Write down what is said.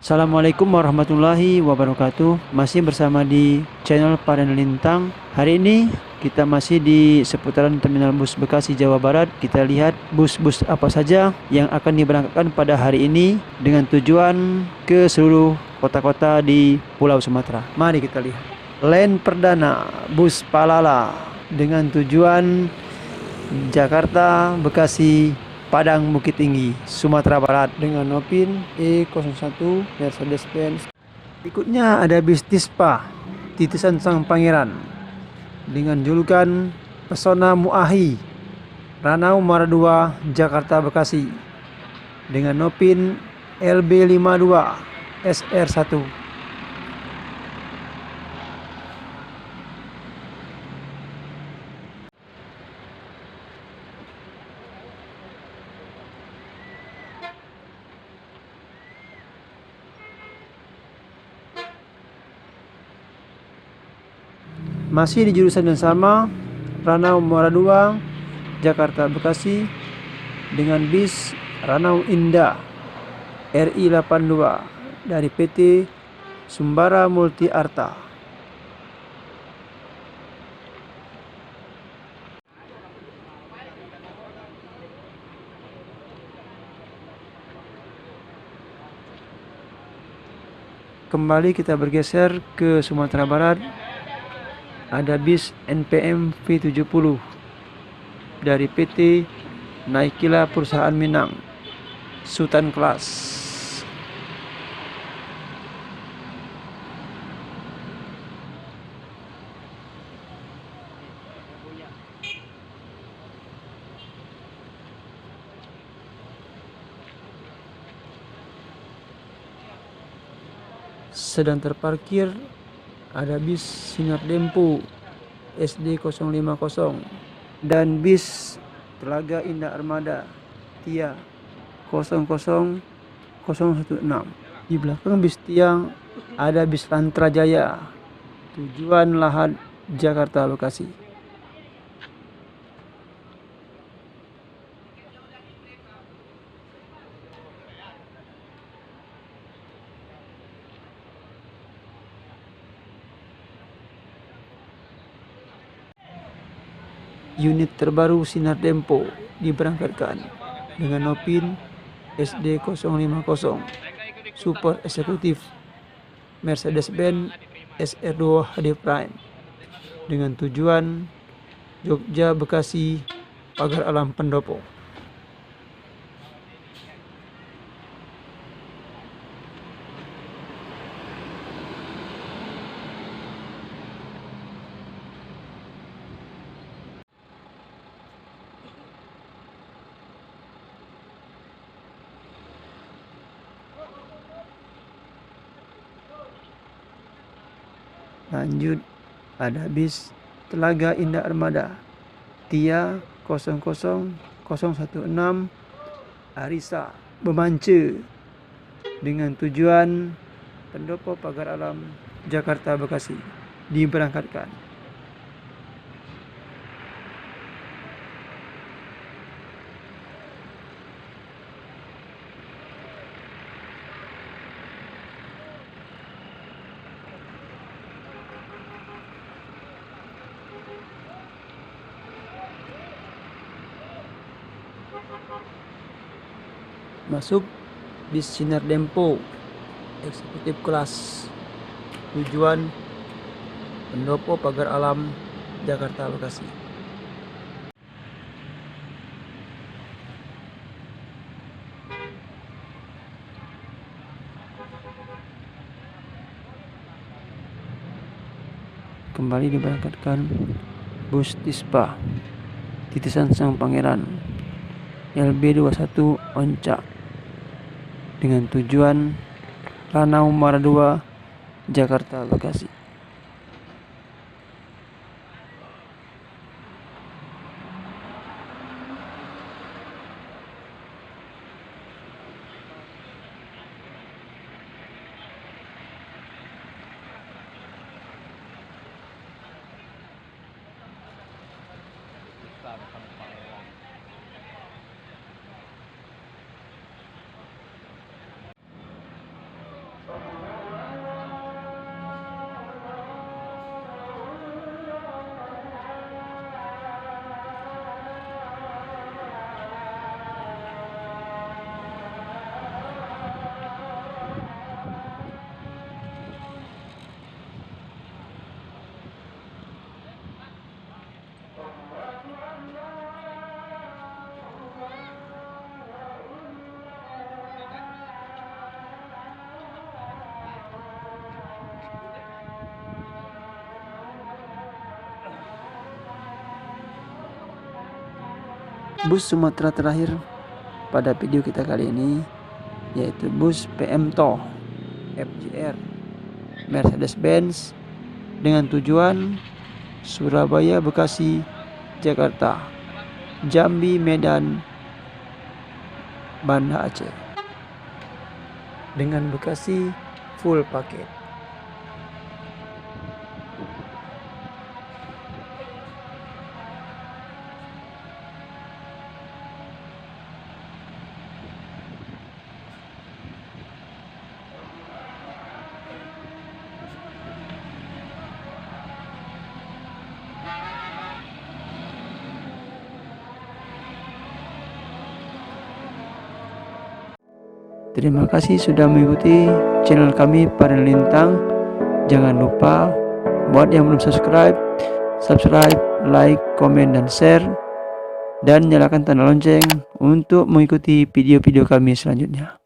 Assalamualaikum warahmatullahi wabarakatuh. Masih bersama di channel Paren Lintang. Hari ini kita masih di seputaran Terminal Bus Bekasi, Jawa Barat. Kita lihat bus-bus apa saja yang akan diberangkatkan pada hari ini dengan tujuan ke seluruh kota-kota di Pulau Sumatera. Mari kita lihat. Line perdana bus Palala dengan tujuan Jakarta, Bekasi, Padang Bukit Tinggi, Sumatera Barat dengan Nopin E01 Mercedes-Benz. Berikutnya ada bis Tispa, Titisan Sang Pangeran dengan julukan Pesona Muahi, Ranau Muara II, Jakarta Bekasi dengan Nopin LB52 SR1. Masih di jurusan yang sama, Ranau Muara II, Jakarta Bekasi dengan bis Ranau Indah RI82 dari PT Sumbara Multi Arta. Kembali kita bergeser ke Sumatera Barat. Ada bis NPM V70 dari PT Naikila Perusahaan Minang, Sultan Kelas. Sedang terparkir ada bis Sinar Dempo SD 050 dan bis Telaga Indah Armada TIA 00016. Di belakang bis tiang ada bis Lantra Jaya tujuan Lahad, Jakarta Bekasi. Unit terbaru Sinar Dempo diberangkatkan dengan Nopin SD 050 Super Eksekutif Mercedes-Benz SR2 HD Prime dengan tujuan Jogja, Bekasi, Pagar Alam Pendopo. Lanjut ada bis Telaga Indah Armada TIA 00016 Arisa Bemance dengan tujuan Pendopo Pagar Alam, Jakarta Bekasi diberangkatkan. Masuk bis Sinar Dempo Eksekutif Kelas tujuan Pendopo Pagar Alam, Jakarta Bekasi. Kembali diberangkatkan bus Tispa Titisan Sang Pangeran LB21 Onca dengan tujuan Ranau Muara II, Jakarta Bekasi. bus Sumatera terakhir pada video kita kali ini, yaitu bus PMTO FJR Mercedes-Benz dengan tujuan Surabaya, Bekasi, Jakarta, Jambi, Medan, Banda Aceh, dengan Bekasi full paket. Terima kasih sudah mengikuti channel kami Parental Lintang. Jangan lupa buat yang belum subscribe, like, komen, dan share, dan nyalakan tanda lonceng untuk mengikuti video-video kami selanjutnya.